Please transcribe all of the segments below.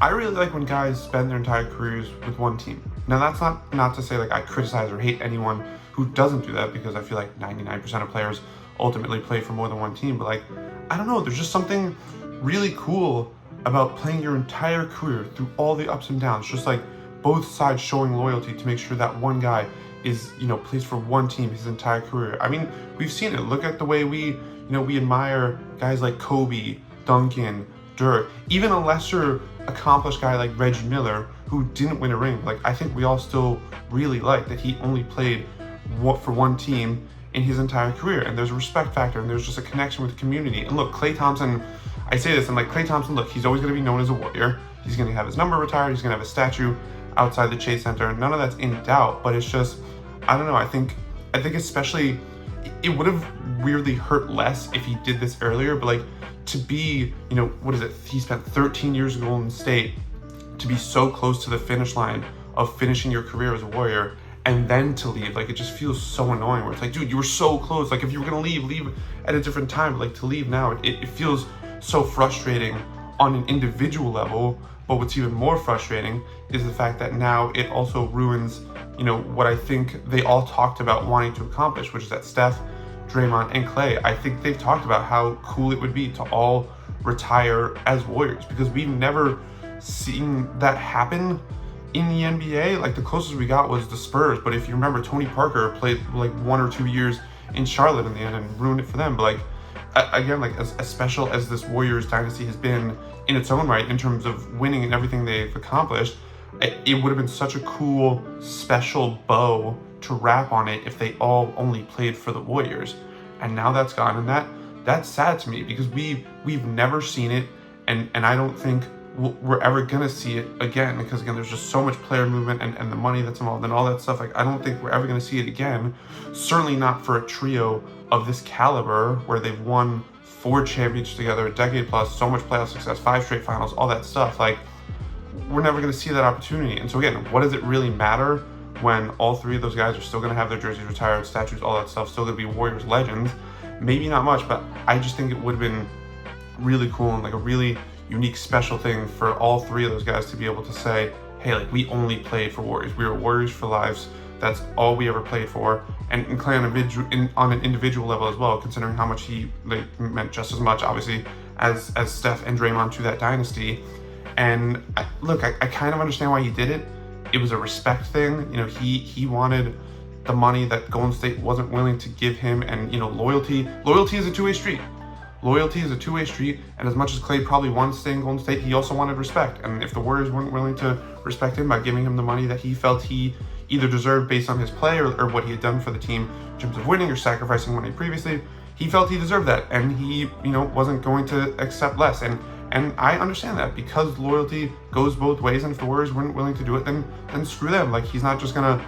I really like when guys spend their entire careers with one team. Now that's not to say like I criticize or hate anyone who doesn't do that, because I feel like 99% of players ultimately play for more than one team. But like, I don't know, there's just something really cool about playing your entire career through all the ups and downs, just like both sides showing loyalty to make sure that one guy is, plays for one team his entire career. I mean, we've seen it. Look at the way we admire guys like Kobe, Duncan, Dirk, even a lesser accomplished guy like Reggie Miller, who didn't win a ring. Like, I think we all still really like that he only played for one team in his entire career, and there's a respect factor, and there's just a connection with the community. And look, Klay Thompson, I say this, and like Klay Thompson, look, he's always going to be known as a warrior. He's going to have his number retired. He's going to have a statue outside the Chase Center. None of that's in doubt, but it's just, I don't know. I think especially it would have weirdly hurt less if he did this earlier, but like to be, what is it? He spent 13 years at Golden State, to be so close to the finish line of finishing your career as a Warrior, and then to leave, like, it just feels so annoying, where it's like, dude, you were so close. Like, if you were gonna leave at a different time. But like, to leave now, it feels so frustrating on an individual level. But what's even more frustrating is the fact that now it also ruins, what I think they all talked about wanting to accomplish, which is that Steph, Draymond, and Klay, I think they've talked about how cool it would be to all retire as Warriors, because we've never seen that happen in the NBA. Like, the closest we got was the Spurs, but if you remember, Tony Parker played like 1 or 2 years in Charlotte in the end and ruined it for them. But like, again, like as special as this Warriors dynasty has been in its own right in terms of winning and everything they've accomplished, it would have been such a cool special bow to wrap on it if they all only played for the Warriors. And now that's gone, and that's sad to me, because we've never seen it, and I don't think we're ever gonna see it again, because again, there's just so much player movement and the money that's involved and all that stuff. Like, I don't think we're ever gonna see it again, certainly not for a trio of this caliber, where they've won 4 championships together, a decade plus, so much playoff success, 5 straight finals, all that stuff. Like, we're never gonna see that opportunity. And so again, what does it really matter when all 3 of those guys are still gonna have their jerseys retired, statues, all that stuff, still gonna be Warriors legends? Maybe not much, but I just think it would have been really cool and like a really unique, special thing for all 3 of those guys to be able to say, hey, like, we only played for Warriors. We were Warriors for lives. That's all we ever played for. And Klay on an individual level as well, considering how much he meant just as much, obviously, as Steph and Draymond to that dynasty. And I kind of understand why he did it. It was a respect thing. He wanted the money that Golden State wasn't willing to give him, and loyalty is a two-way street. Loyalty is a two-way street, and as much as Klay probably wanted to stay in Golden State, he also wanted respect. And if the Warriors weren't willing to respect him by giving him the money that he felt he either deserved based on his play or what he had done for the team in terms of winning or sacrificing money previously, he felt he deserved that, and he wasn't going to accept less. And I understand that, because loyalty goes both ways, and if the Warriors weren't willing to do it, then screw them. Like, he's not just gonna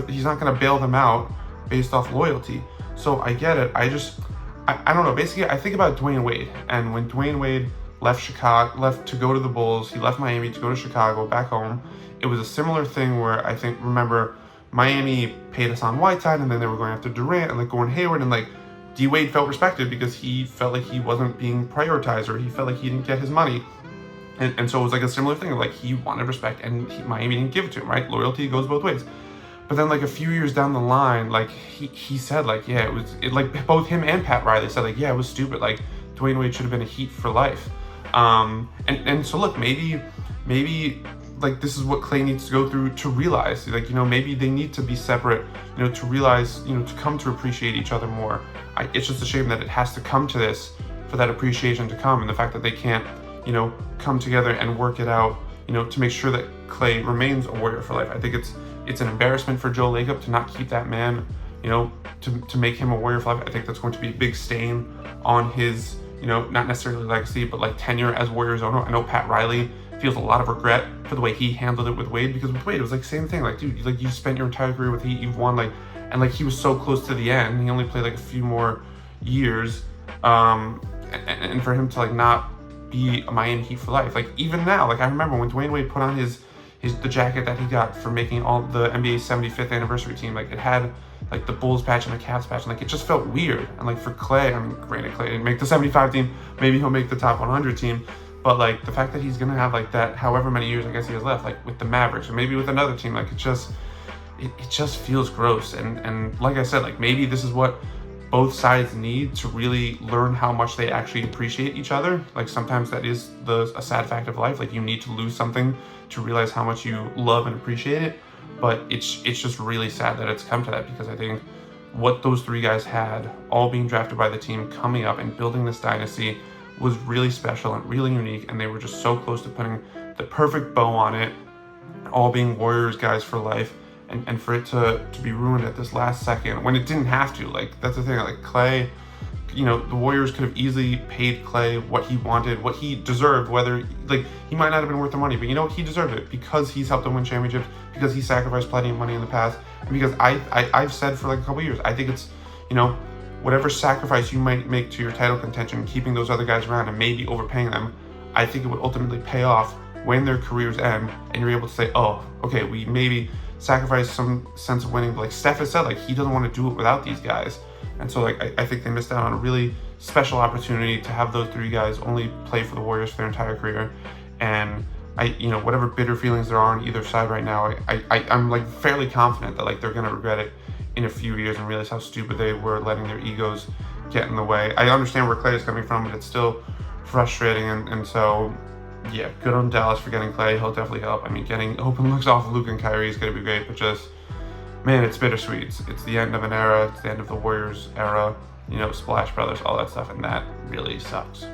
he's not gonna bail them out based off loyalty. So I get it. I don't know. Basically, I think about Dwayne Wade, and when Dwayne Wade left to go to the Bulls, he left Miami to go to Chicago, back home. It was a similar thing where remember, Miami paid Hassan Whiteside, and then they were going after Durant and like Gordon Hayward, and like D Wade felt respected because he felt like he wasn't being prioritized, or he felt like he didn't get his money. And so it was like a similar thing, like he wanted respect, and Miami didn't give it to him, right? Loyalty goes both ways. But then like a few years down the line, like he said, like, yeah, like both him and Pat Riley said, like, yeah, it was stupid. Like, Dwayne Wade should have been a Heat for life. And so look, maybe like this is what Klay needs to go through to realize, like, maybe they need to be separate, to realize, to come to appreciate each other more. It's just a shame that it has to come to this for that appreciation to come, and the fact that they can't, come together and work it out, to make sure that Klay remains a Warrior for life. I think it's an embarrassment for Joe Lacob to not keep that man, to make him a Warrior for life. I think that's going to be a big stain on his, not necessarily legacy, but like tenure as Warriors owner. I know Pat Riley feels a lot of regret for the way he handled it with Wade, because with Wade, it was like same thing. Like, dude, like, you spent your entire career with Heat, you've won, like, and like he was so close to the end. He only played like a few more years, and for him to like not be a Miami Heat for life. Like, even now, like, I remember when Dwayne Wade put on the jacket that he got for making all the NBA's 75th anniversary team, like, it had like the Bulls patch and the Cavs patch, and like it just felt weird. And like for Klay, I mean, granted, Klay didn't make the 75 team, maybe he'll make the top 100 team, But like the fact that he's gonna have like that, however many years I guess he has left, like with the Mavericks or maybe with another team, like it just feels gross. And like I said, like maybe this is what both sides need to really learn how much they actually appreciate each other. Like sometimes that is a sad fact of life. Like you need to lose something to realize how much you love and appreciate it. But it's just really sad that it's come to that, because I think what those three guys had, all being drafted by the team, coming up and building this dynasty, was really special and really unique, and they were just so close to putting the perfect bow on it, all being Warriors guys for life, and for it to be ruined at this last second when it didn't have to. Like that's the thing, like Klay, you know, the Warriors could have easily paid Klay what he wanted, what he deserved, whether like he might not have been worth the money, but you know what, he deserved it because he's helped them win championships, because he sacrificed plenty of money in the past, and because I've said for like a couple years, I think it's, you know, whatever sacrifice you might make to your title contention, keeping those other guys around and maybe overpaying them, I think it would ultimately pay off when their careers end and you're able to say, oh, okay, we maybe sacrifice some sense of winning. But like Steph has said, like he doesn't want to do it without these guys. And so like I think they missed out on a really special opportunity to have those three guys only play for the Warriors for their entire career. And you know, whatever bitter feelings there are on either side right now, I'm like fairly confident that like they're gonna regret it in a few years and realize how stupid they were letting their egos get in the way. I understand where Klay is coming from, but it's still frustrating. And so, yeah, good on Dallas for getting Klay. He'll definitely help. I mean, getting open looks off of Luke and Kyrie is going to be great, but just, man, it's bittersweet. It's the end of an era. It's the end of the Warriors era, you know, Splash Brothers, all that stuff, and that really sucks.